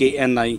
KNI।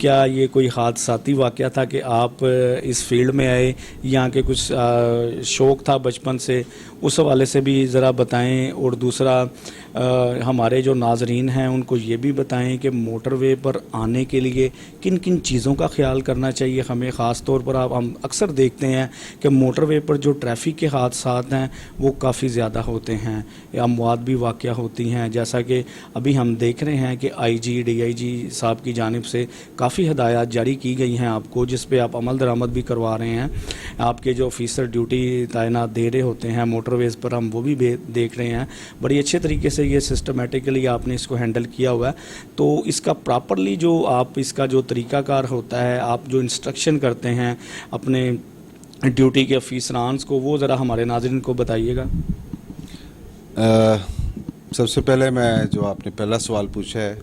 کیا یہ کوئی حادثاتی واقعہ تھا کہ آپ اس فیلڈ میں آئے یا کہ کچھ شوق تھا بچپن سے؟ اس حوالے سے بھی ذرا بتائیں. اور دوسرا ہمارے جو ناظرین ہیں ان کو یہ بھی بتائیں کہ موٹر وے پر آنے کے لیے کن کن چیزوں کا خیال کرنا چاہیے ہمیں. خاص طور پر ہم اکثر دیکھتے ہیں کہ موٹر وے پر جو ٹریفک کے حادثات ہیں وہ کافی زیادہ ہوتے ہیں, اموات بھی واقع ہوتی ہیں, جیسا کہ ابھی ہم دیکھ رہے ہیں کہ DIG صاحب کی جانب سے کافی ہدایات جاری کی گئی ہیں آپ کو, جس پہ آپ عمل درآمد بھی کروا رہے ہیں. آپ کے جو آفیسر ڈیوٹی تعینات دے رہے ہوتے ہیں موٹر ویز پر, ہم وہ بھی دیکھ رہے ہیں. بڑی اچھے طریقے سے یہ سسٹمیٹکلی آپ نے اس کو ہینڈل کیا ہوا ہے. تو اس کا پراپرلی جو آپ اس کا جو طریقہ کار ہوتا ہے, آپ جو انسٹرکشن کرتے ہیں اپنے ڈیوٹی کے افیسرانس کو, وہ ذرا ہمارے ناظرین کو بتائیے گا. سب سے پہلے میں جو آپ نے پہلا سوال پوچھا ہے,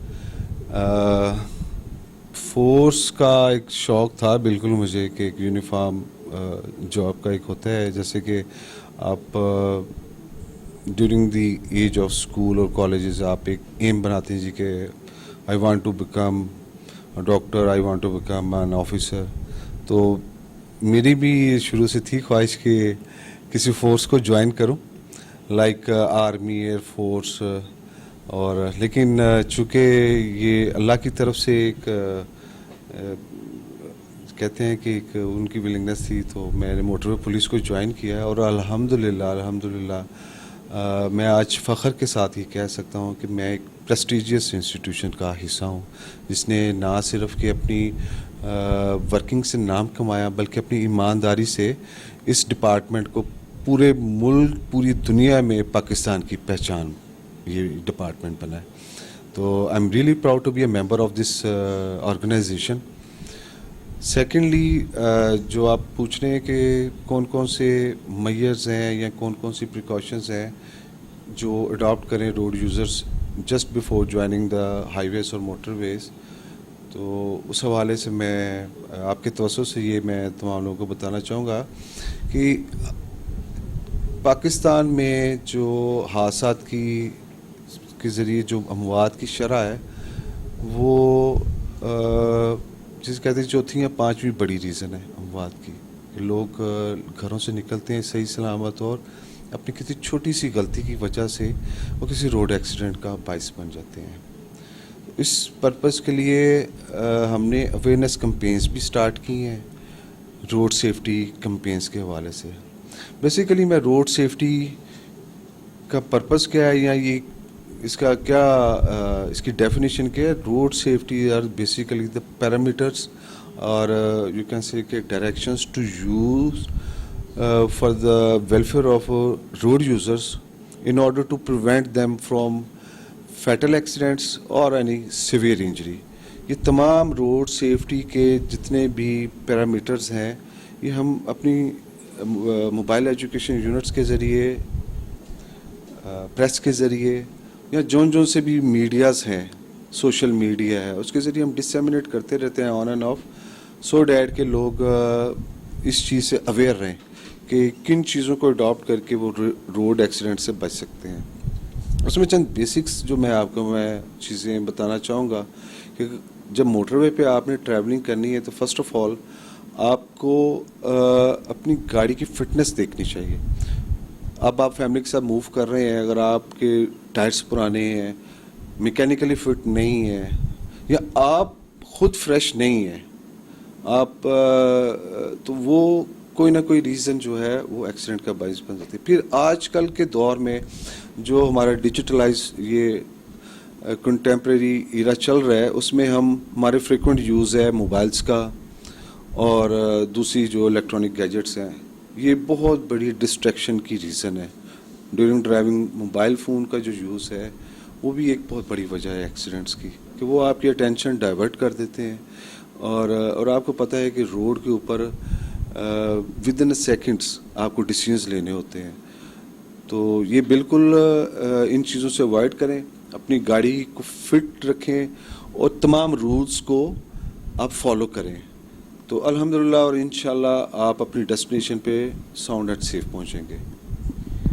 فورس کا ایک شوق تھا بالکل مجھے کہ ایک یونیفارم جاب کا ایک ہوتا ہے, جیسے کہ آپ during the age of school اور کالجز آپ ایک ایم بناتے ہیں جی کہ I want to become doctor, I want to become an officer. تو میری بھی شروع سے تھی خواہش کہ کسی فورس کو جوائن کروں, لائک آرمی, ایئر فورس, اور لیکن چونکہ یہ اللہ کی طرف سے ایک کہتے ہیں کہ ایک ان کی ولنگنس تھی, تو میں نے موٹر وے پولیس کو جوائن کیا, اور الحمدللہ میں آج فخر کے ساتھ یہ کہہ سکتا ہوں کہ میں ایک پریسٹیجیس انسٹیٹیوشن کا حصہ ہوں, جس نے نہ صرف کہ اپنی ورکنگ سے نام کمایا بلکہ اپنی ایمانداری سے اس ڈپارٹمنٹ کو پورے ملک, پوری دنیا میں پاکستان کی پہچان یہ ڈپارٹمنٹ بنا ہے. تو I am really proud to be a member of this organisation. Secondly جو آپ پوچھ رہے ہیں کہ کون کون سے میئرز ہیں یا کون کون سی پریکاشنز ہیں جو اڈاپٹ کریں road users just before joining the highways اور موٹر ویز, تو اس حوالے سے میں آپ کے توسط سے یہ میں تمام لوگوں کو بتانا چاہوں گا کہ پاکستان میں جو حادثات کے ذریعے جو اموات کی شرح ہے وہ جس کہتے ہیں چوتھی یا پانچویں بڑی ریزن ہے اموات کی, کہ لوگ گھروں سے نکلتے ہیں صحیح سلامت اور اپنی کسی چھوٹی سی غلطی کی وجہ سے وہ کسی روڈ ایکسیڈنٹ کا باعث بن جاتے ہیں. اس پرپز کے لیے ہم نے اویئرنیس کمپینز بھی سٹارٹ کی ہیں روڈ سیفٹی کمپینز کے حوالے سے. بیسیکلی میں روڈ سیفٹی کا پرپز کیا ہے یا یہ اس کا کیا اس کی ڈیفینیشن کیا ہے. Road safety are basically the parameters اور یو کین سے کہ directions to use for the welfare of road users in order to prevent them from fatal accidents اور اینی سیویئر انجری. یہ تمام روڈ سیفٹی کے جتنے بھی parameters ہیں یہ ہم اپنی موبائل ایجوکیشن یونٹس کے ذریعے, پریس کے ذریعے یا جون سے بھی میڈیاز ہیں, سوشل میڈیا ہے, اس کے ذریعے ہم ڈسیمنیٹ کرتے رہتے ہیں on and of, so that کہ لوگ اس چیز سے اویئر رہیں کہ کن چیزوں کو اڈاپٹ کر کے وہ روڈ ایکسیڈنٹ سے بچ سکتے ہیں. اس میں چند بیسکس جو میں آپ کو میں چیزیں بتانا چاہوں گا کہ جب موٹر وے پہ آپ نے ٹریولنگ کرنی ہے تو فرسٹ آف آل آپ کو اپنی گاڑی کی فٹنس دیکھنی چاہیے. اب آپ فیملی کے ساتھ موو کر رہے ہیں, اگر آپ کے ٹائرس پرانے ہیں, میکینیکلی فٹ نہیں ہیں یا آپ خود فریش نہیں ہیں آپ, تو وہ کوئی نہ کوئی ریزن جو ہے وہ ایکسیڈنٹ کا باعث بن جاتی ہے. پھر آج کل کے دور میں جو ہمارا ڈیجیٹلائز یہ کنٹمپریری ایرا چل رہا ہے, اس میں ہمارے فریکوینٹ یوز ہے موبائلس کا اور دوسری جو الیکٹرانک گیجٹس ہیں, یہ بہت بڑی ڈسٹریکشن کی ریزن ہے. ڈیورنگ ڈرائیونگ موبائل فون کا جو یوز ہے وہ بھی ایک بہت بڑی وجہ ہے ایکسیڈنٹس کی, کہ وہ آپ کی اٹینشن ڈائیورٹ کر دیتے ہیں اور آپ کو پتہ ہے کہ روڈ کے اوپر ود ان سیکنڈس آپ کو ڈیسیژنز لینے ہوتے ہیں. تو یہ بالکل ان چیزوں سے اوائڈ کریں, اپنی گاڑی کو فٹ رکھیں اور تمام رولز کو آپ فالو کریں, تو الحمدللہ اور انشاءاللہ آپ اپنی ڈیسٹینیشن پہ ساؤنڈ اینڈ سیف پہنچیں گے.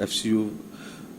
FCU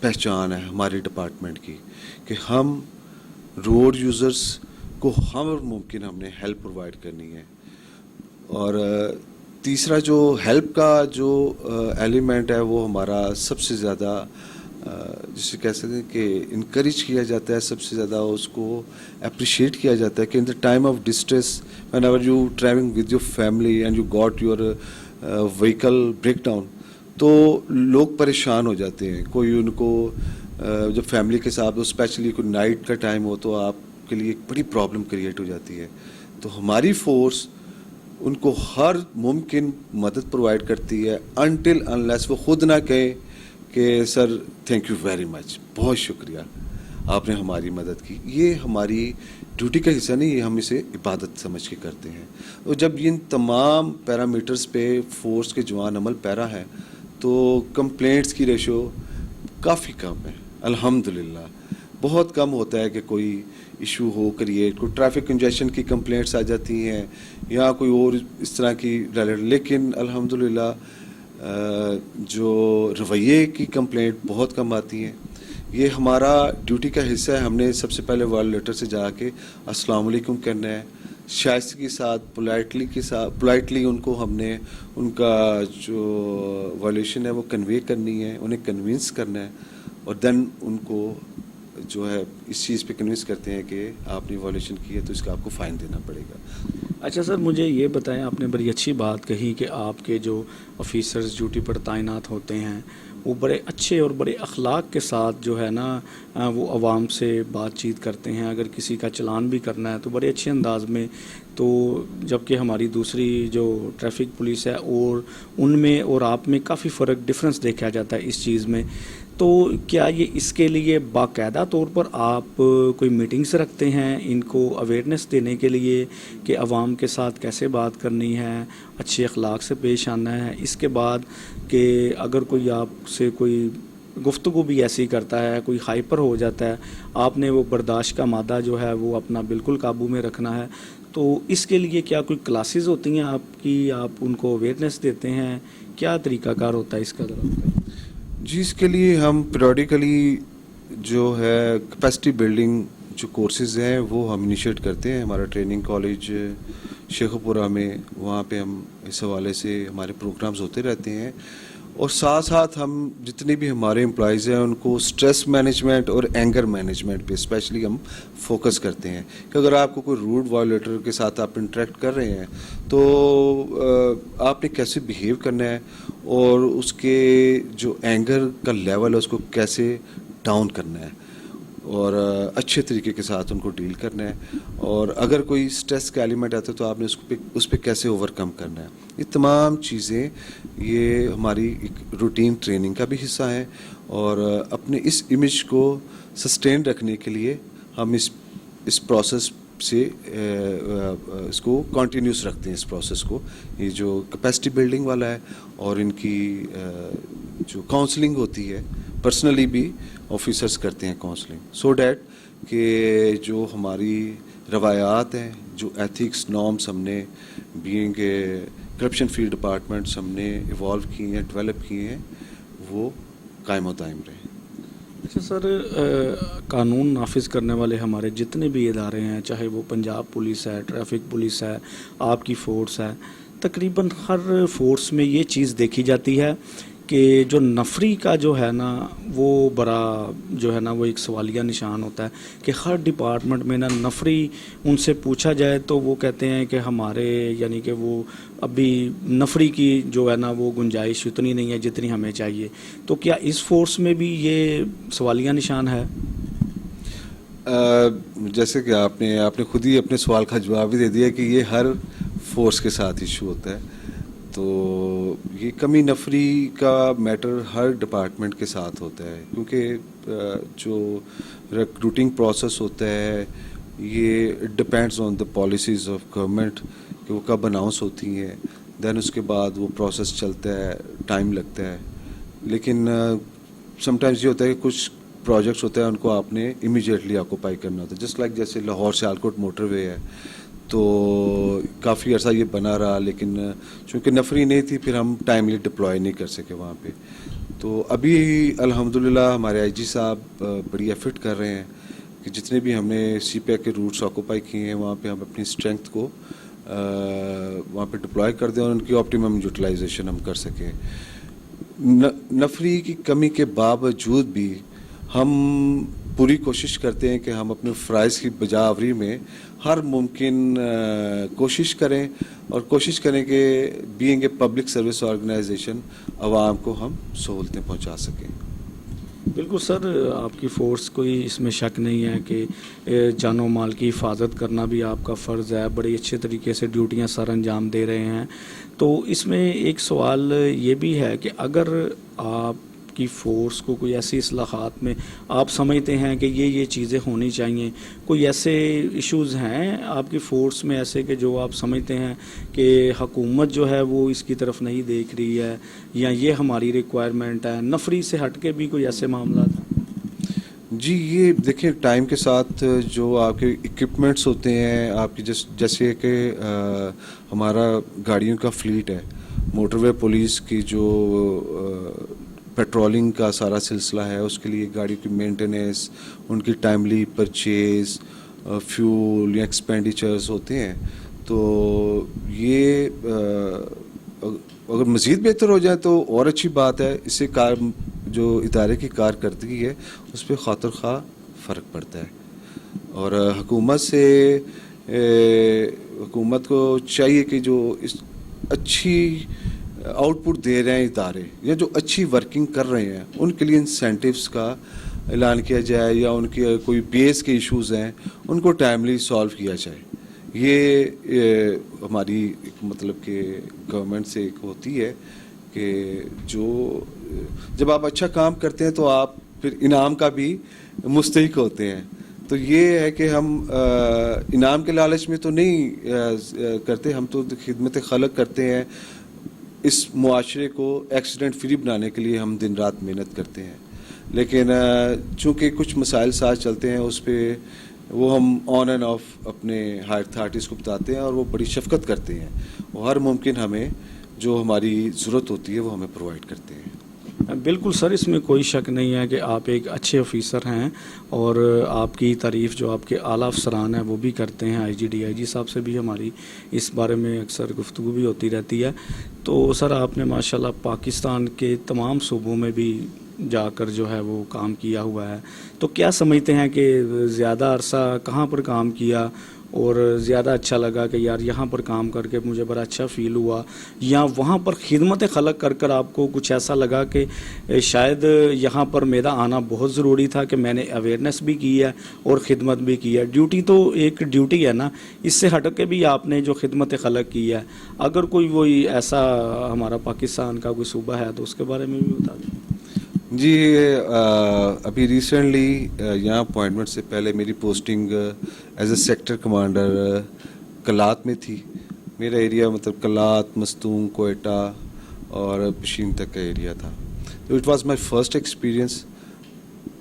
پہچان ہے ہماری ڈپارٹمنٹ کی کہ ہم روڈ یوزرز کو ہر ممکن ہم نے ہیلپ پرووائڈ کرنی ہے. اور تیسرا جو ہیلپ کا جو ایلیمنٹ ہے وہ ہمارا سب سے زیادہ جسے کہہ سکتے ہیں کہ انکریج کیا جاتا ہے, سب سے زیادہ اس کو اپریشیٹ کیا جاتا ہے کہ in the time of distress whenever you travelling with your family and you got your vehicle break down, تو لوگ پریشان ہو جاتے ہیں. کوئی ان کو جب فیملی کے ساتھ اسپیشلی کوئی نائٹ کا ٹائم ہو تو آپ کے لیے ایک بڑی پرابلم کریٹ ہو جاتی ہے. تو ہماری فورس ان کو ہر ممکن مدد پرووائڈ کرتی ہے انٹل انلیس وہ خود نہ کہے کہ sir thank you very much, بہت شکریہ آپ نے ہماری مدد کی. یہ ہماری ڈیوٹی کا حصہ نہیں, یہ ہم اسے عبادت سمجھ کے کرتے ہیں. اور جب ان تمام پیرامیٹرز پہ فورس کے جوان عمل پیرا ہے تو کمپلینٹس کی ریشو کافی کم ہے الحمدللہ. بہت کم ہوتا ہے کہ کوئی ایشو ہو کریٹ, کوئی ٹریفک کنجیشن کی کمپلینٹس آ جاتی ہیں یا کوئی اور اس طرح کی لیکن الحمدللہ جو رویے کی کمپلینٹ بہت کم آتی ہیں. یہ ہمارا ڈیوٹی کا حصہ ہے. ہم نے سب سے پہلے وائلیٹر سے جا کے السلام علیکم کرنا ہے, شائستگی کے ساتھ پولائٹلی ان کو ہم نے ان کا جو وائلیشن ہے وہ کنوے کرنی ہے, انہیں کنونس کرنا ہے, اور دین ان کو جو ہے اس چیز پہ کنونس کرتے ہیں کہ آپ نے وائلیشن کی ہے تو اس کا آپ کو فائن دینا پڑے گا. اچھا سر, مجھے یہ بتائیں, آپ نے بڑی اچھی بات کہی کہ آپ کے جو آفیسرز ڈیوٹی پر تعینات ہوتے ہیں وہ بڑے اچھے اور بڑے اخلاق کے ساتھ جو ہے نا وہ عوام سے بات چیت کرتے ہیں. اگر کسی کا چلان بھی کرنا ہے تو بڑے اچھے انداز میں. تو جبکہ ہماری دوسری جو ٹریفک پولیس ہے اور ان میں اور آپ میں کافی فرق ڈفرینس دیکھا جاتا ہے اس چیز میں. تو کیا یہ اس کے لیے باقاعدہ طور پر آپ کوئی میٹنگز رکھتے ہیں ان کو اویئرنیس دینے کے لیے کہ عوام کے ساتھ کیسے بات کرنی ہے, اچھے اخلاق سے پیش آنا ہے؟ اس کے بعد کہ اگر کوئی آپ سے کوئی گفتگو بھی ایسی کرتا ہے, کوئی ہائپر ہو جاتا ہے, آپ نے وہ برداشت کا مادہ جو ہے وہ اپنا بالکل قابو میں رکھنا ہے. تو اس کے لیے کیا کوئی کلاسز ہوتی ہیں آپ کی, آپ ان کو اویئرنیس دیتے ہیں, کیا طریقہ کار ہوتا ہے اس کا ذرا؟ جی, اس کے لیے ہم پیریوڈیکلی جو ہے کیپیسٹی بلڈنگ جو کورسز ہیں وہ ہم انیشیٹ کرتے ہیں. ہمارا ٹریننگ کالج شیخو پورہ میں, وہاں پہ ہم اس حوالے سے ہمارے پروگرامز ہوتے رہتے ہیں. اور ساتھ ساتھ ہم جتنے بھی ہمارے امپلائیز ہیں ان کو اسٹریس مینجمنٹ اور اینگر مینجمنٹ پہ اسپیشلی ہم فوکس کرتے ہیں کہ اگر آپ کو کوئی روڈ وائلیٹر کے ساتھ آپ انٹریکٹ کر رہے ہیں تو آپ نے کیسے بیہیو کرنا ہے اور اس کے جو اینگر کا لیول ہے اس کو کیسے ڈاؤن کرنا ہے اور اچھے طریقے کے ساتھ ان کو ڈیل کرنا ہے. اور اگر کوئی اسٹریس کا ایلیمنٹ آتا ہے تو آپ نے اس پہ کیسے اوور کم کرنا ہے. یہ تمام چیزیں یہ ہماری ایک روٹین ٹریننگ کا بھی حصہ ہے. اور اپنے اس امیج کو سسٹین رکھنے کے لیے ہم اس پروسیس سے اس کو کنٹینیوس رکھتے ہیں. اس پروسیس کو, یہ جو کیپیسٹی بلڈنگ والا ہے اور ان کی جو کاؤنسلنگ ہوتی ہے, پرسنلی بھی آفیسرس کرتے ہیں کاؤنسلنگ, سو دیٹ کہ جو ہماری روایات ہیں, جو ایتھکس نارمس ہم نے بینگ کرپشن فری ڈپارٹمنٹس ہم نے ایوالو کیے ہیں, ڈیولپ کیے ہیں, وہ قائم و دائم رہیں. اچھا سر, قانون نافذ کرنے والے ہمارے جتنے بھی ادارے ہیں, چاہے وہ پنجاب پولیس ہے, ٹریفک پولیس ہے, آپ کی فورس ہے, تقریباً ہر فورس میں یہ چیز دیکھی جاتی ہے کہ جو نفری کا جو ہے نا وہ بڑا جو ہے نا وہ ایک سوالیہ نشان ہوتا ہے کہ ہر ڈپارٹمنٹ میں نا نفری ان سے پوچھا جائے تو وہ کہتے ہیں کہ ہمارے یعنی کہ وہ ابھی نفری کی جو ہے نا وہ گنجائش اتنی نہیں ہے جتنی ہمیں چاہیے. تو کیا اس فورس میں بھی یہ سوالیہ نشان ہے؟ جیسے کہ آپ نے خود ہی اپنے سوال کا جواب بھی دے دیا کہ یہ ہر فورس کے ساتھ ایشو ہوتا ہے. تو یہ کمی نفری کا میٹر ہر ڈپارٹمنٹ کے ساتھ ہوتا ہے, کیونکہ جو ریکروٹنگ پروسیس ہوتا ہے یہ depends on the policies of government کہ وہ کب اناؤنس ہوتی ہیں, دین اس کے بعد وہ پروسیس چلتا ہے, ٹائم لگتا ہے. لیکن سم ٹائمز یہ ہوتا ہے کہ کچھ پروجیکٹس ہوتے ہیں ان کو آپ نے امیجیٹلی آکوپائی کرنا ہوتا ہے, جسٹ لائک جیسے لاہور سیالکوٹ موٹر وے ہے, تو کافی عرصہ یہ بنا رہا لیکن چونکہ نفری نہیں تھی پھر ہم ٹائملی ڈپلوائے نہیں کر سکے وہاں پہ. تو ابھی الحمدللہ ہمارے آئی جی صاحب بڑی ایفرٹ کر رہے ہیں کہ جتنے بھی ہم نے سی پیک کے روٹس آکوپائی کیے ہیں وہاں پہ ہم اپنی اسٹرینتھ کو وہاں پہ ڈپلوائے کر دیں اور ان کی آپٹیمم یوٹیلائزیشن ہم کر سکیں. نفری کی کمی کے باوجود بھی ہم پوری کوشش کرتے ہیں کہ ہم اپنے فرائض کی بجاوری میں ہر ممکن کوشش کریں اور کوشش کریں کہ being a public service organisation عوام کو ہم سہولتیں پہنچا سکیں. بالکل سر, آپ کی فورس کوئی اس میں شک نہیں ہے کہ جان و مال کی حفاظت کرنا بھی آپ کا فرض ہے, بڑے اچھے طریقے سے ڈیوٹیاں سر انجام دے رہے ہیں. تو اس میں ایک سوال یہ بھی ہے کہ اگر آپ کی فورس کو کوئی ایسی اصلاحات میں آپ سمجھتے ہیں کہ یہ چیزیں ہونی چاہیے, کوئی ایسے ایشوز ہیں آپ کی فورس میں ایسے کہ جو آپ سمجھتے ہیں کہ حکومت جو ہے وہ اس کی طرف نہیں دیکھ رہی ہے یا یہ ہماری ریکوائرمنٹ ہے, نفری سے ہٹ کے بھی کوئی ایسے معاملات ہیں؟ جی یہ دیکھیں ٹائم کے ساتھ جو آپ کے اکوپمنٹس ہوتے ہیں آپ کی جیسے کہ ہمارا گاڑیوں کا فلیٹ ہے, موٹر وے پولیس کی جو پیٹرولنگ کا سارا سلسلہ ہے اس کے لیے گاڑی کی مینٹیننس, ان کی ٹائملی پرچیز, فیول یا ایکسپینڈیچرز ہوتے ہیں. تو یہ اگر مزید بہتر ہو جائے تو اور اچھی بات ہے, اس سے جو ادارے کی کارکردگی ہے اس پہ خاطر خواہ فرق پڑتا ہے. اور حکومت کو چاہیے کہ جو اس اچھی آؤٹ پٹ دے رہے ہیں ادارے یا جو اچھی ورکنگ کر رہے ہیں ان کے لیے انسینٹیوز کا اعلان کیا جائے یا ان کے کوئی بیس کے ایشوز ہیں ان کو ٹائملی سالو کیا جائے. یہ ہماری ایک مطلب کہ گورنمنٹ سے ایک ہوتی ہے کہ جب آپ اچھا کام کرتے ہیں تو آپ پھر انعام کا بھی مستحق ہوتے ہیں. تو یہ ہے کہ ہم انعام کے لالچ میں تو نہیں کرتے, ہم تو خدمت خلق کرتے ہیں. اس معاشرے کو ایکسیڈنٹ فری بنانے کے لیے ہم دن رات محنت کرتے ہیں, لیکن چونکہ کچھ مسائل ساتھ چلتے ہیں اس پہ وہ ہم آن اینڈ آف اپنے ہائر اتھارٹیز کو بتاتے ہیں اور وہ بڑی شفقت کرتے ہیں, وہ ہر ممکن ہمیں جو ہماری ضرورت ہوتی ہے وہ ہمیں پرووائڈ کرتے ہیں. بالکل سر, اس میں کوئی شک نہیں ہے کہ آپ ایک اچھے آفیسر ہیں اور آپ کی تعریف جو آپ کے اعلیٰ افسران ہیں وہ بھی کرتے ہیں. آئی جی ڈی آئی جی صاحب سے بھی ہماری اس بارے میں اکثر گفتگو بھی ہوتی رہتی ہے. تو سر آپ نے ماشاءاللہ پاکستان کے تمام صوبوں میں بھی جا کر جو ہے وہ کام کیا ہوا ہے, تو کیا سمجھتے ہیں کہ زیادہ عرصہ کہاں پر کام کیا اور زیادہ اچھا لگا کہ یار یہاں پر کام کر کے مجھے بڑا اچھا فیل ہوا, یا وہاں پر خدمت خلق کر آپ کو کچھ ایسا لگا کہ شاید یہاں پر میرا آنا بہت ضروری تھا کہ میں نے اویئرنیس بھی کی ہے اور خدمت بھی کی ہے؟ ڈیوٹی تو ایک ڈیوٹی ہے نا, اس سے ہٹ کے بھی آپ نے جو خدمت خلق کی ہے, اگر کوئی وہی ایسا ہمارا پاکستان کا کوئی صوبہ ہے تو اس کے بارے میں بھی بتا دیں. جی ابھی ریسنٹلی یہاں اپوائنٹمنٹ سے پہلے میری posting as a sector commander Kalat میں تھی. میرا ایریا مطلب کلات, مستونگ, کوئٹہ اور پشین تک کا ایریا تھا. تو it was my first experience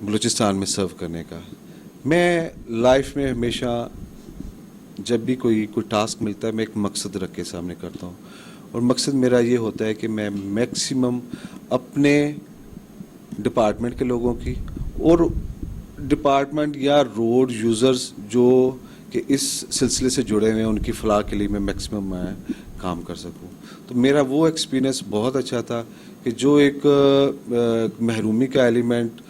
Balochistan میں سرو کرنے کا. میں لائف میں ہمیشہ جب بھی کوئی ٹاسک ملتا ہے میں ایک مقصد رکھ کے سامنے کرتا ہوں, اور مقصد میرا یہ ہوتا ہے کہ میں میکسیمم اپنے ڈپارٹمنٹ کے لوگوں کی اور ڈپارٹمنٹ یا روڈ یوزرز جو کہ اس سلسلے سے جڑے ہوئے ہیں ان کی فلاح کے لیے میں میکسیمم کام کر سکوں. تو میرا وہ ایکسپیرینس بہت اچھا تھا کہ جو ایک محرومی کا ایلیمنٹ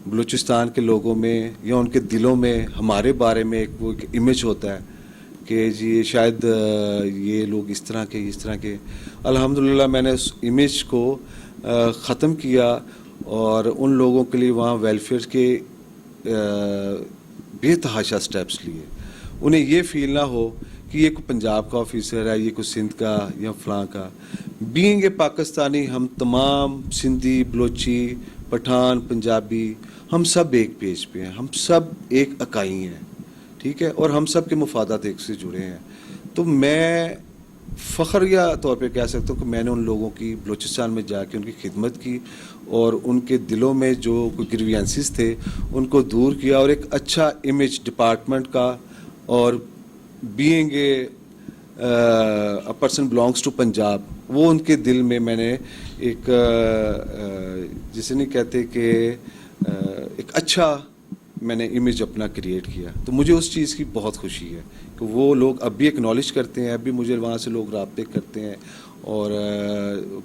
بلوچستان کے لوگوں میں یا ان کے دلوں میں ہمارے بارے میں ایک امیج ہوتا ہے کہ جی شاید یہ لوگ اس طرح کے الحمدللہ میں نے اس امیج کو ختم کیا اور ان لوگوں کے لیے وہاں ویلفیئر کے بے تحاشا سٹیپس لیے. انہیں یہ فیل نہ ہو کہ یہ کوئی پنجاب کا آفیسر ہے, یہ کوئی سندھ کا یا فلاں کا. بینگ اے پاکستانی ہم تمام سندھی, بلوچی, پٹھان, پنجابی ہم سب ایک پیج پہ ہیں, ہم سب ایک اکائی ہیں, ٹھیک ہے, اور ہم سب کے مفادات ایک سے جڑے ہیں. تو میں فخر یا طور پہ کہہ سکتا ہوں کہ میں نے ان لوگوں کی بلوچستان میں جا کے ان کی خدمت کی اور ان کے دلوں میں جو کوئی گریوینسز تھے ان کو دور کیا اور ایک اچھا امیج ڈپارٹمنٹ کا اور being a a person belongs to Punjab, وہ ان کے دل میں نے ایک جسے نہیں کہتے کہ ایک اچھا میں نے امیج اپنا کریٹ کیا. تو مجھے اس چیز کی بہت خوشی ہے کہ وہ لوگ اب بھی اکنالج کرتے ہیں, اب بھی مجھے وہاں سے لوگ رابطے کرتے ہیں اور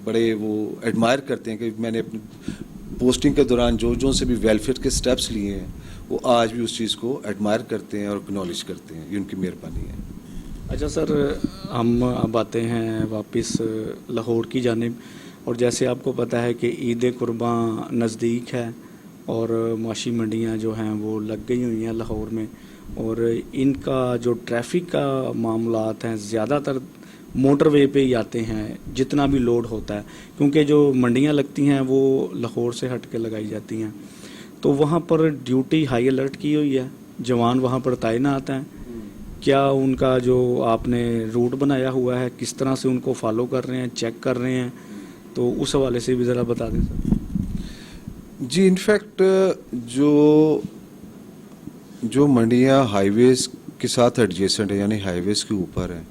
بڑے وہ ایڈمائر کرتے ہیں کہ میں نے اپنی پوسٹنگ کے دوران جو سے بھی ویلفیئر کے سٹیپس لیے ہیں وہ آج بھی اس چیز کو ایڈمائر کرتے ہیں اور اکنالج کرتے ہیں. یہ ان کی مہربانی ہے. اچھا سر, ہم اب آتے ہیں واپس لاہور کی جانب, اور جیسے آپ کو پتہ ہے کہ عید قرباں نزدیک ہے اور معاشی منڈیاں جو ہیں وہ لگ گئی ہوئی ہیں لاہور میں, اور ان کا جو ٹریفک کا معاملات ہیں زیادہ تر موٹر وے پہ ہی آتے ہیں جتنا بھی لوڈ ہوتا ہے, کیونکہ جو منڈیاں لگتی ہیں وہ لاہور سے ہٹ کے لگائی جاتی ہیں. تو وہاں پر ڈیوٹی ہائی الرٹ کی ہوئی ہے, جوان وہاں پر تعینات ہیں. کیا ان کا جو آپ نے روٹ بنایا ہوا ہے کس طرح سے ان کو فالو کر رہے ہیں, چیک کر رہے ہیں, تو اس حوالے سے بھی ذرا بتا دیں سر. جی انفیکٹ جو منڈیاں ہائی ویز کے ساتھ ایڈجیسنٹ ہیں یعنی ہائی ویز کے اوپر ہیں,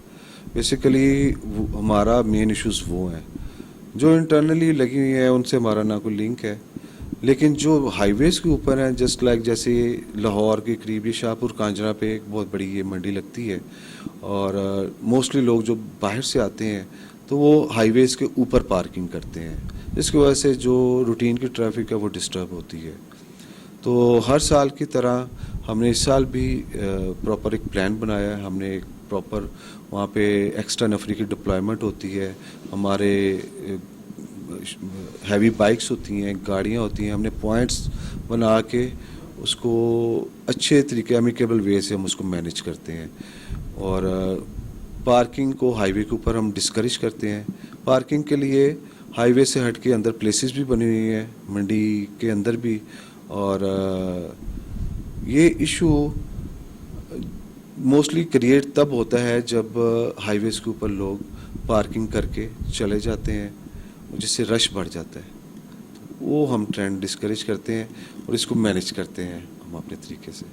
بیسیکلی ہمارا مین ایشوز وہ ہیں. جو انٹرنلی لگی ہوئی ہیں ان سے ہمارا نہ کوئی لنک ہے, لیکن جو ہائی ویز کے اوپر ہیں جسٹ لائک جیسے لاہور کے قریب شاہپور کانجرا پہ ایک بہت بڑی یہ منڈی لگتی ہے, اور موسٹلی لوگ جو باہر سے آتے ہیں تو وہ ہائی ویز کے اوپر پارکنگ کرتے ہیں, جس کی وجہ سے جو روٹین کی ٹریفک ہے وہ ڈسٹرب ہوتی ہے. تو ہر سال کی طرح ہم نے اس سال بھی پراپر ایک پلان بنایا ہے. ہم نے ایک پراپر وہاں پہ ایکسٹرا نفری کی ڈپلائمنٹ ہوتی ہے, ہمارے ہیوی بائکس ہوتی ہیں, گاڑیاں ہوتی ہیں. ہم نے پوائنٹس بنا کے اس کو اچھے طریقے امیکیبل وے سے ہم اس کو مینیج کرتے ہیں, اور پارکنگ کو ہائی وے کے اوپر ہم ڈسکریج کرتے ہیں. پارکنگ کے لیے ہائی وے سے ہٹ کے اندر پلیسز بھی بنی ہوئی ہیں منڈی کے اندر بھی, اور یہ ایشو موسٹلی کریٹ تب ہوتا ہے جب ہائی ویز کے اوپر لوگ پارکنگ کر کے چلے جاتے ہیں جس سے رش بڑھ جاتا ہے. وہ ہم ٹرینڈ ڈسکریج کرتے ہیں اور اس کو مینیج کرتے ہیں ہم اپنے طریقے سے.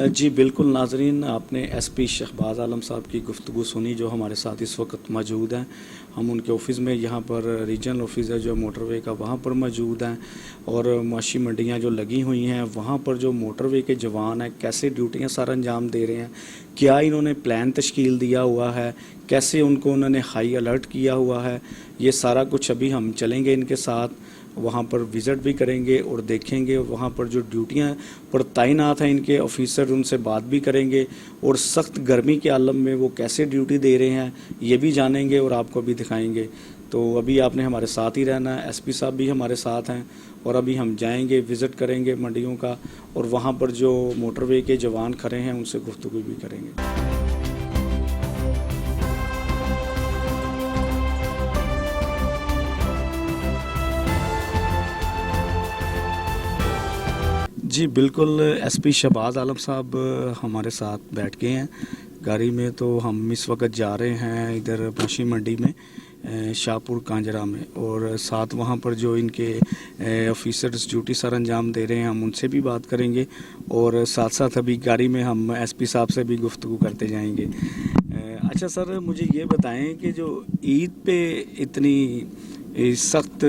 جی بالکل ناظرین, آپ نے ایس پی شہباز عالم صاحب کی گفتگو سنی جو ہمارے ساتھ اس وقت موجود ہیں. ہم ان کے آفس میں یہاں پر ریجنل آفس ہے جو موٹر وے کا وہاں پر موجود ہیں, اور معاشی منڈیاں جو لگی ہوئی ہیں وہاں پر جو موٹر وے کے جوان ہیں کیسے ڈیوٹیاں سر انجام دے رہے ہیں, کیا انہوں نے پلان تشکیل دیا ہوا ہے, کیسے ان کو انہوں نے ہائی الرٹ کیا ہوا ہے, یہ سارا کچھ ابھی ہم چلیں گے ان کے ساتھ, وہاں پر وزٹ بھی کریں گے اور دیکھیں گے وہاں پر جو ڈیوٹیاں پر تعینات ہیں ان کے آفیسر, ان سے بات بھی کریں گے, اور سخت گرمی کے عالم میں وہ کیسے ڈیوٹی دے رہے ہیں یہ بھی جانیں گے اور آپ کو بھی دکھائیں گے. تو ابھی آپ نے ہمارے ساتھ ہی رہنا ہے, ایس پی صاحب بھی ہمارے ساتھ ہیں, اور ابھی ہم جائیں گے وزٹ کریں گے منڈیوں کا, اور وہاں پر جو موٹر وے کے جوان کھڑے ہیں ان سے گفتگو بھی کریں گے. جی بالکل, ایس پی شہباز عالم صاحب ہمارے ساتھ بیٹھ گئے ہیں گاڑی میں. تو ہم اس وقت جا رہے ہیں ادھر معاشی منڈی میں شاہپور کانجرا میں, اور ساتھ وہاں پر جو ان کے آفیسرز ڈیوٹی سر انجام دے رہے ہیں ہم ان سے بھی بات کریں گے, اور ساتھ ساتھ ابھی گاڑی میں ہم ایس پی صاحب سے بھی گفتگو کرتے جائیں گے. اچھا سر, مجھے یہ بتائیں کہ جو عید پہ اتنی سخت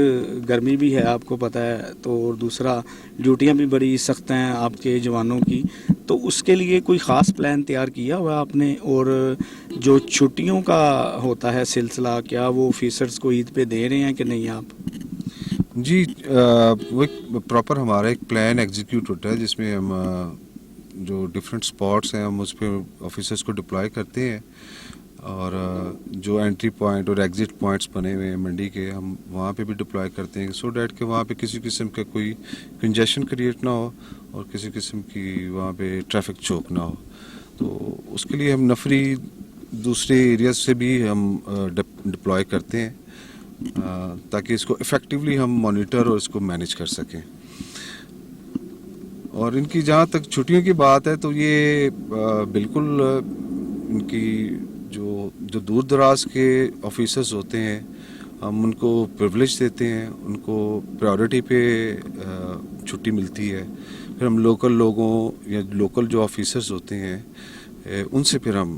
گرمی بھی ہے آپ کو پتہ ہے, تو اور دوسرا ڈیوٹیاں بھی بڑی سخت ہیں آپ کے جوانوں کی, تو اس کے لیے کوئی خاص پلان تیار کیا ہوا آپ نے, اور جو چھٹیوں کا ہوتا ہے سلسلہ کیا وہ آفیسرز کو عید پہ دے رہے ہیں کہ نہیں آپ؟ جی وہ پراپر ہمارا ایک پلان ایگزیکیوٹ ہوتا ہے جس میں ہم جو ڈفرینٹ اسپاٹس ہیں ہم اس پہ آفیسرس کو ڈپلائی کرتے ہیں, اور جو انٹری پوائنٹ اور ایگزٹ پوائنٹس بنے ہوئے ہیں منڈی کے ہم وہاں پہ بھی ڈپلائی کرتے ہیں, سو دیٹ کہ وہاں پہ کسی قسم کا کوئی کنجیشن کریٹ نہ ہو اور کسی قسم کی وہاں پہ ٹریفک چوک نہ ہو. تو اس کے لیے ہم نفری دوسرے ایریاز سے بھی ہم ڈپلائی کرتے ہیں تاکہ اس کو افیکٹولی ہم مانیٹر اور اس کو مینیج کر سکیں. اور ان کی جہاں تک چھٹیوں کی بات ہے تو یہ بالکل ان کی جو دور دراز کے آفیسرز ہوتے ہیں ہم ان کو پریولیج دیتے ہیں, ان کو پرائیورٹی پہ چھٹی ملتی ہے. پھر ہم لوکل لوگوں یا لوکل جو آفیسرز ہوتے ہیں ان سے پھر ہم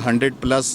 100+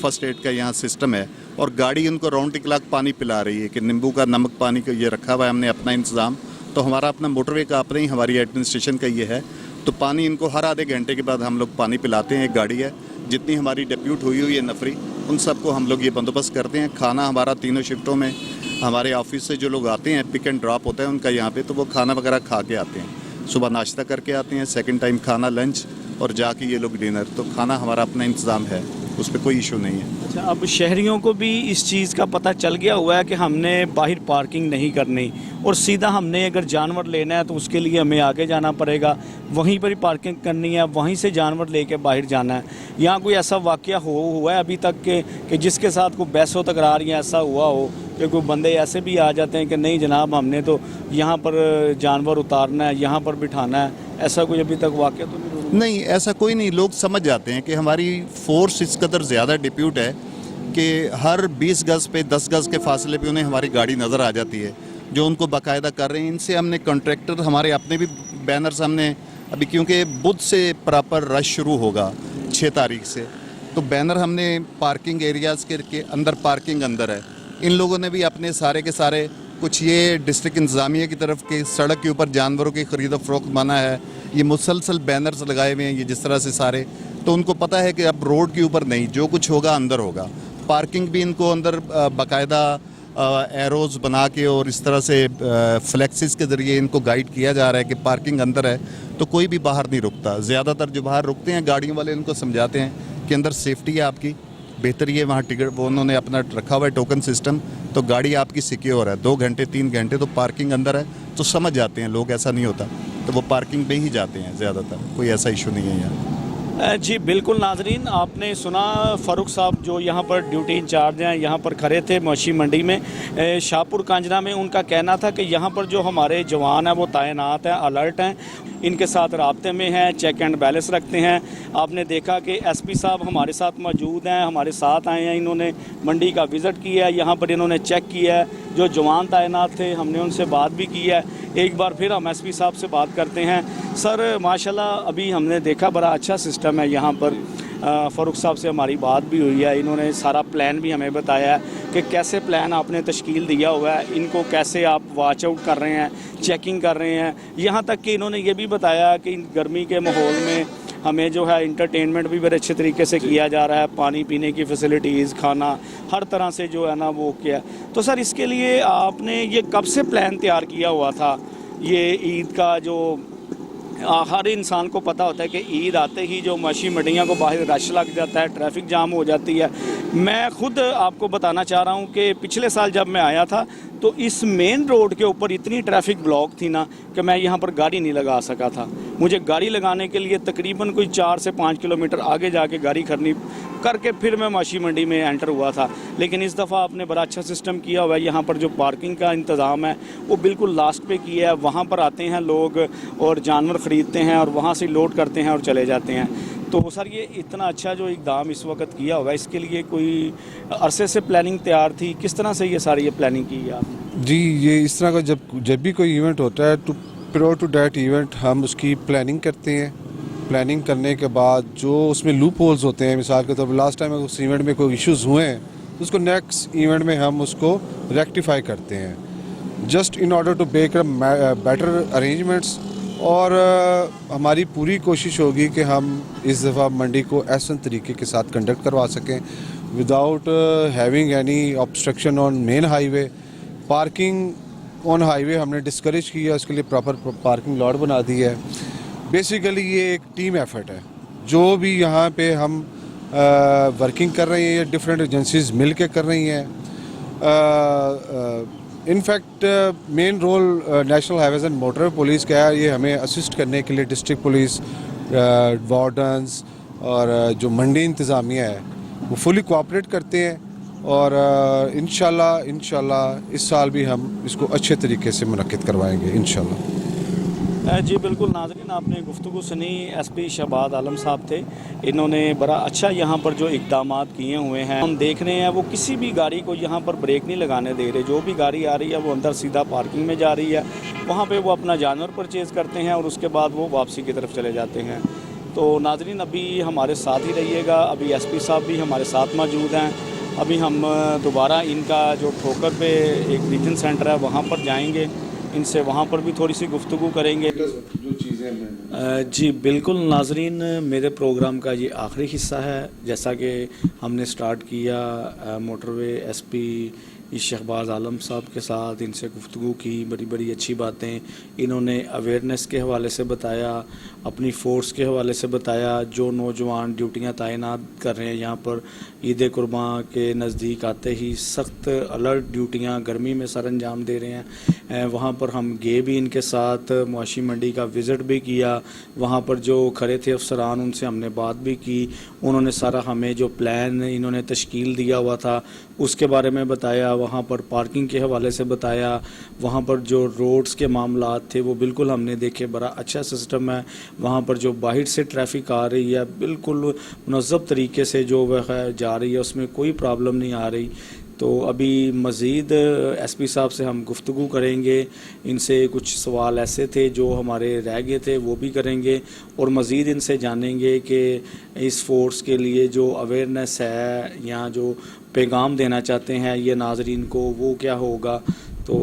فرسٹ ایڈ کا یہاں سسٹم ہے اور گاڑی ان کو راؤنڈ دی کلاک پانی پلا رہی ہے کہ نیمبو کا نمک پانی کا یہ رکھا ہوا ہے ہم نے اپنا انتظام. تو ہمارا اپنا موٹر وے کا اپنا ہی ہماری ایڈمنسٹریشن کا یہ ہے. تو پانی ان کو ہر آدھے گھنٹے کے بعد ہم لوگ پانی پلاتے ہیں. ایک گاڑی ہے جتنی ہماری ڈیپیوٹ ہوئی ہے نفری ان سب کو ہم لوگ یہ بندوبست کرتے ہیں. کھانا ہمارا تینوں شفٹوں میں ہمارے آفس سے جو لوگ آتے ہیں پک اینڈ ڈراپ ہوتا ہے ان کا یہاں پہ, تو وہ کھانا وغیرہ کھا کے آتے ہیں. صبح ناشتہ کر کے آتے ہیں, سیکنڈ ٹائم کھانا لنچ اور جا کے یہ لوگ ڈنر. تو کھانا ہمارا اپنا انتظام ہے, اس پہ کوئی ایشو نہیں ہے. اچھا, اب شہریوں کو بھی اس چیز کا پتہ چل گیا ہوا ہے کہ ہم نے باہر پارکنگ نہیں کرنی اور سیدھا ہم نے اگر جانور لینا ہے تو اس کے لیے ہمیں آگے جانا پڑے گا, وہیں پر ہی پارکنگ کرنی ہے, وہیں سے جانور لے کے باہر جانا ہے. یہاں کوئی ایسا واقعہ ہوا ہے ابھی تک کہ جس کے ساتھ کوئی بحث و تکرار یا ایسا ہوا ہو کہ کوئی بندے ایسے بھی آ جاتے ہیں کہ نہیں جناب ہم نے تو یہاں پر جانور اتارنا ہے, یہاں پر بٹھانا ہے, ایسا کوئی ابھی تک واقعہ تو نہیں, ایسا کوئی نہیں. لوگ سمجھ جاتے ہیں کہ ہماری فورس اس قدر زیادہ ڈیپیوٹ ہے کہ ہر 20 گز پہ 10 گز کے فاصلے پہ انہیں ہماری گاڑی نظر آ جاتی ہے جو ان کو باقاعدہ کر رہے ہیں. ان سے ہم نے کانٹریکٹر ہمارے اپنے بھی بینرز ہم نے ابھی, کیونکہ بدھ سے پراپر رش شروع ہوگا 6 تاریخ سے, تو بینر ہم نے پارکنگ ایریاز کے اندر پارکنگ اندر ہے. ان لوگوں نے بھی اپنے سارے کے سارے کچھ یہ ڈسٹرکٹ انتظامیہ کی طرف کے سڑک کے اوپر جانوروں کی خرید و فروخت منع ہے, یہ مسلسل بینرز لگائے ہوئے ہیں یہ جس طرح سے سارے. تو ان کو پتہ ہے کہ اب روڈ کے اوپر نہیں, جو کچھ ہوگا اندر ہوگا. پارکنگ بھی ان کو اندر باقاعدہ ایروز بنا کے اور اس طرح سے فلیکسز کے ذریعے ان کو گائیڈ کیا جا رہا ہے کہ پارکنگ اندر ہے تو کوئی بھی باہر نہیں رکتا. زیادہ تر جو باہر رکتے ہیں گاڑیوں والے ان کو سمجھاتے ہیں کہ اندر سیفٹی ہے آپ کی, بہتر یہ وہاں ٹکٹ وہ انہوں نے اپنا رکھا ہوا ہے ٹوکن سسٹم, تو گاڑی آپ کی سیکیور ہے. 2 گھنٹے 3 گھنٹے تو پارکنگ اندر ہے تو سمجھ جاتے ہیں لوگ, ایسا نہیں ہوتا تو وہ پارکنگ پہ ہی جاتے ہیں زیادہ تر, کوئی ایسا ایشو نہیں ہے یہاں. جی بالکل ناظرین, آپ نے سنا فاروق صاحب جو یہاں پر ڈیوٹی انچارج ہیں, یہاں پر کھڑے تھے مویشی منڈی میں شاہپور کانجنا میں. ان کا کہنا تھا کہ یہاں پر جو ہمارے جوان ہیں وہ تعینات ہیں, الرٹ ہیں, ان کے ساتھ رابطے میں ہیں, چیک اینڈ بیلنس رکھتے ہیں. آپ نے دیکھا کہ ایس پی صاحب ہمارے ساتھ موجود ہیں, ہمارے ساتھ آئے ہیں, انہوں نے منڈی کا وزٹ کیا ہے, یہاں پر انہوں نے چیک کیا ہے. جو جوان تعینات تھے ہم نے ان سے بات بھی کی ہے. ایک بار پھر ہم ایس پی صاحب سے بات کرتے ہیں. سر ماشاءاللہ ابھی ہم نے دیکھا بڑا اچھا سسٹم ہے یہاں پر. فاروق صاحب سے ہماری بات بھی ہوئی ہے, انہوں نے سارا پلان بھی ہمیں بتایا ہے کہ کیسے پلان آپ نے تشکیل دیا ہوا ہے, ان کو کیسے آپ واچ آؤٹ کر رہے ہیں, چیکنگ کر رہے ہیں. یہاں تک کہ انہوں نے یہ بھی بتایا کہ گرمی کے ماحول میں ہمیں جو ہے انٹرٹینمنٹ بھی بڑے اچھے طریقے سے کیا جا رہا ہے, پانی پینے کی فیسلٹیز, کھانا, ہر طرح سے جو ہے نا وہ کیا. تو سر اس کے لیے آپ نے یہ کب سے پلان تیار کیا ہوا تھا؟ یہ عید کا جو ہر انسان کو پتہ ہوتا ہے کہ عید آتے ہی جو مویشی منڈیاں کو باہر رش لگ جاتا ہے, ٹریفک جام ہو جاتی ہے. میں خود آپ کو بتانا چاہ رہا ہوں کہ پچھلے سال جب میں آیا تھا تو اس مین روڈ کے اوپر اتنی ٹریفک بلاک تھی نا کہ میں یہاں پر گاڑی نہیں لگا سکا تھا. مجھے گاڑی لگانے کے لیے تقریباً کوئی 4 سے 5 کلومیٹر آگے جا کے گاڑی کھڑنی کر کے پھر میں مویشی منڈی میں انٹر ہوا تھا. لیکن اس دفعہ آپ نے بڑا اچھا سسٹم کیا ہوا ہے. یہاں پر جو پارکنگ کا انتظام ہے وہ بالکل لاسٹ پہ کیا ہے. وہاں پر آتے ہیں لوگ اور جانور خریدتے ہیں اور وہاں سے لوڈ کرتے ہیں اور چلے جاتے ہیں. تو سر یہ اتنا اچھا جو اقدام اس وقت کیا ہوگا, اس کے لیے کوئی عرصے سے پلاننگ تیار تھی, کس طرح سے یہ ساری پلاننگ کی ہے آپ نے؟ جی یہ اس طرح کا جب بھی کوئی ایونٹ ہوتا ہے تو پریور ٹو دیٹ ایونٹ ہم اس کی پلاننگ کرتے ہیں. پلاننگ کرنے کے بعد جو اس میں لوپ ہولز ہوتے ہیں, مثال کے طور پر لاسٹ ٹائم اس ایونٹ میں کوئی ایشوز ہوئے ہیں تو اس کو نیکسٹ ایونٹ میں ہم اس کو ریکٹیفائی کرتے ہیں, just in order to make better arrangements. اور ہماری پوری کوشش ہوگی کہ ہم اس دفعہ منڈی کو احسن طریقے کے ساتھ کنڈکٹ کروا سکیں without having any obstruction on main highway. Parking on highway ہم نے ڈسکریج کیا, اس کے لیے پراپر پارکنگ لاٹ بنا دی ہے. بیسیکلی یہ ایک ٹیم ایفرٹ ہے. جو بھی یہاں پہ ہم ورکنگ کر رہے ہیں, یہ ڈفرینٹ ایجنسیز مل کے کر رہی ہیں. In fact main role national highways and motor police کا ہے, یہ ہمیں اسسٹ کرنے کے لیے ڈسٹرکٹ پولیس, وارڈنز اور جو منڈی انتظامیہ ہے وہ فلی کوآپریٹ کرتے ہیں. اور انشاءاللہ اس سال بھی ہم اس کو اچھے طریقے سے منعقد کروائیں گے انشاءاللہ. جی بالکل ناظرین, آپ نے گفتگو سنی. ایس پی شہباد عالم صاحب تھے, انہوں نے بڑا اچھا یہاں پر جو اقدامات کیے ہوئے ہیں. ہم دیکھ رہے ہیں وہ کسی بھی گاڑی کو یہاں پر بریک نہیں لگانے دے رہے. جو بھی گاڑی آ رہی ہے وہ اندر سیدھا پارکنگ میں جا رہی ہے, وہاں پہ وہ اپنا جانور پرچیز کرتے ہیں اور اس کے بعد وہ واپسی کی طرف چلے جاتے ہیں. تو ناظرین ابھی ہمارے ساتھ ہی رہیے گا. ابھی ایس پی صاحب بھی ہمارے ساتھ موجود ہیں. ابھی ہم دوبارہ ان کا جو ٹھوکر پہ ایک ڈیٹن سینٹر ہے وہاں پر جائیں گے, ان سے وہاں پر بھی تھوڑی سی گفتگو کریں گے. جو چیزیں جی بالکل ناظرین, میرے پروگرام کا یہ آخری حصہ ہے. جیسا کہ ہم نے سٹارٹ کیا موٹر وے ایس پی شہباز عالم صاحب کے ساتھ, ان سے گفتگو کی, بڑی اچھی باتیں انہوں نے اویئرنیس کے حوالے سے بتایا, اپنی فورس کے حوالے سے بتایا. جو نوجوان ڈیوٹیاں تعینات کر رہے ہیں یہاں پر عید قرباں کے نزدیک آتے ہی سخت الرٹ ڈیوٹیاں گرمی میں سر انجام دے رہے ہیں. وہاں پر ہم گئے بھی ان کے ساتھ, معاشی منڈی کا وزٹ بھی کیا. وہاں پر جو کھڑے تھے افسران ان سے ہم نے بات بھی کی. انہوں نے سارا ہمیں جو پلان انہوں نے تشکیل دیا ہوا تھا اس کے بارے میں بتایا. وہاں پر پارکنگ کے حوالے سے بتایا. وہاں پر جو روڈز کے معاملات تھے وہ بالکل ہم نے دیکھے, بڑا اچھا سسٹم ہے. وہاں پر جو باہر سے ٹریفک آ رہی ہے بالکل منظم طریقے سے جو وہ جا رہی ہے, اس میں کوئی پرابلم نہیں آ رہی. تو ابھی مزید ایس پی صاحب سے ہم گفتگو کریں گے. ان سے کچھ سوال ایسے تھے جو ہمارے رہ گئے تھے وہ بھی کریں گے, اور مزید ان سے جانیں گے کہ اس فورس کے لیے جو اویئرنیس ہے یا جو پیغام دینا چاہتے ہیں یہ ناظرین کو وہ کیا ہوگا. تو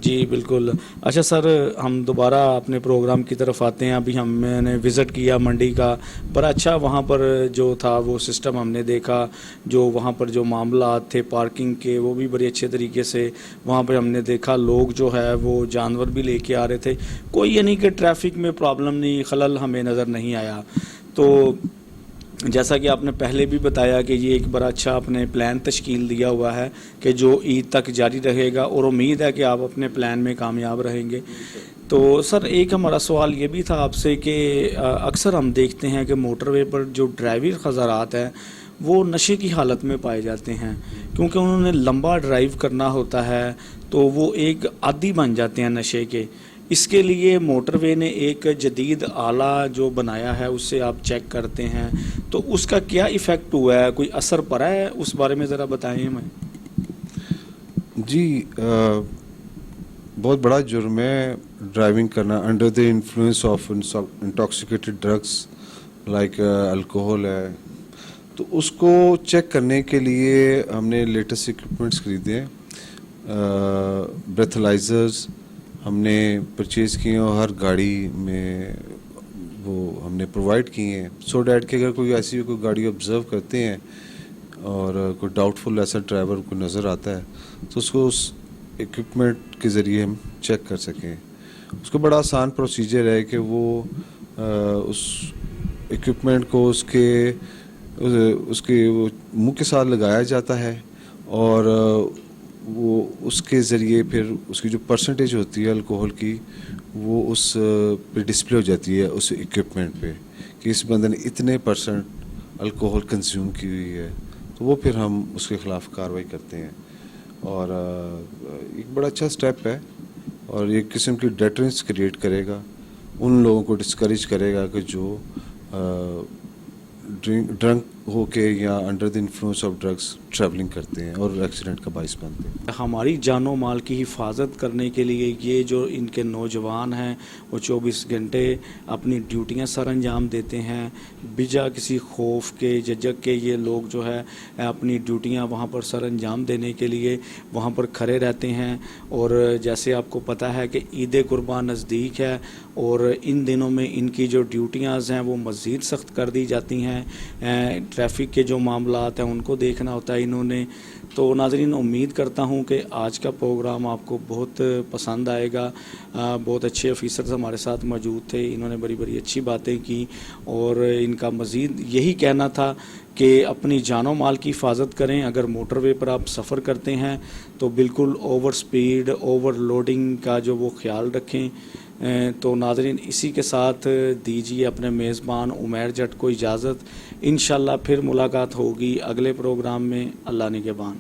جی بالکل. اچھا سر, ہم دوبارہ اپنے پروگرام کی طرف آتے ہیں. ابھی ہم نے وزٹ کیا منڈی کا, بڑا اچھا وہاں پر جو تھا وہ سسٹم ہم نے دیکھا. جو وہاں پر جو معاملات تھے پارکنگ کے وہ بھی بڑے اچھے طریقے سے وہاں پر ہم نے دیکھا. لوگ جو ہے وہ جانور بھی لے کے آ رہے تھے. کوئی یہ نہیں کہ ٹریفک میں پرابلم نہیں, خلل ہمیں نظر نہیں آیا. تو جیسا کہ آپ نے پہلے بھی بتایا کہ یہ ایک بڑا اچھا اپنے پلان تشکیل دیا ہوا ہے کہ جو عید تک جاری رہے گا, اور امید ہے کہ آپ اپنے پلان میں کامیاب رہیں گے. تو سر ایک ہمارا سوال یہ بھی تھا آپ سے کہ اکثر ہم دیکھتے ہیں کہ موٹر وے پر جو ڈرائیور حضرات ہیں وہ نشے کی حالت میں پائے جاتے ہیں, کیونکہ انہوں نے لمبا ڈرائیو کرنا ہوتا ہے تو وہ ایک عادی بن جاتے ہیں نشے کے. اس کے لیے موٹر وے نے ایک جدید آلہ جو بنایا ہے اس سے آپ چیک کرتے ہیں, تو اس کا کیا ایفیکٹ ہوا ہے, کوئی اثر پڑا ہے, اس بارے میں ذرا بتائیں ہمیں. جی بہت بڑا جرم ہے ڈرائیونگ کرنا under the influence of intoxicated drugs like alcohol ہے. تو اس کو چیک کرنے کے لیے ہم نے لیٹسٹ اکوپمنٹس خریدے ہیں. بریتھلائزرز ہم نے پرچیز کیے ہیں, اور ہر گاڑی میں وہ ہم نے پرووائڈ کیے ہیں, سو دیٹ کہ اگر کوئی ایسی کوئی گاڑی آبزرو کرتے ہیں اور کوئی ڈاؤٹ فل ایسا ڈرائیور کو نظر آتا ہے تو اس کو اس اکوپمنٹ کے ذریعے ہم چیک کر سکیں. اس کو بڑا آسان پروسیجر ہے کہ وہ اس اکوپمنٹ کو اس کے وہ منہ کے ساتھ لگایا جاتا ہے, اور وہ اس کے ذریعے پھر اس کی جو پرسنٹیج ہوتی ہے الکوہل کی وہ اس پہ ڈسپلے ہو جاتی ہے اس اکوپمنٹ پہ کہ اس بندے نے اتنے % الکوہل کنزیوم کی ہوئی ہے. تو وہ پھر ہم اس کے خلاف کارروائی کرتے ہیں, اور ایک بڑا اچھا سٹیپ ہے, اور ایک قسم کی ڈیٹرنس کریٹ کرے گا, ان لوگوں کو ڈسکریج کرے گا کہ جو ڈرنک ہو کے یا under the influence of drugs travelling کرتے ہیں اور ایکسیڈنٹ کا باعث بنتے ہیں. ہماری جان و مال کی حفاظت کرنے کے لیے یہ جو ان کے نوجوان ہیں وہ 24 گھنٹے اپنی ڈیوٹیاں سر انجام دیتے ہیں بجا کسی خوف کے جھجک کے. یہ لوگ جو ہے اپنی ڈیوٹیاں وہاں پر سر انجام دینے کے لیے وہاں پر کھڑے رہتے ہیں. اور جیسے آپ کو پتہ ہے کہ عید قربان نزدیک ہے, اور ان دنوں میں ان کی جو ڈیوٹیاں ہیں وہ مزید سخت کر دی جاتی ہیں. ٹریفک کے جو معاملات ہیں ان کو دیکھنا ہوتا ہے انہوں نے. تو ناظرین امید کرتا ہوں کہ آج کا پروگرام آپ کو بہت پسند آئے گا. بہت اچھے آفیسرز ہمارے ساتھ موجود تھے, انہوں نے بڑی اچھی باتیں کی, اور ان کا مزید یہی کہنا تھا کہ اپنی جان و مال کی حفاظت کریں. اگر موٹر وے پر آپ سفر کرتے ہیں تو بالکل اوور سپیڈ اوور لوڈنگ کا جو وہ خیال رکھیں. تو ناظرین اسی کے ساتھ دیجیے اپنے میزبان عمیر جٹ کو اجازت. انشاءاللہ پھر ملاقات ہوگی اگلے پروگرام میں. اللہ نگہبان.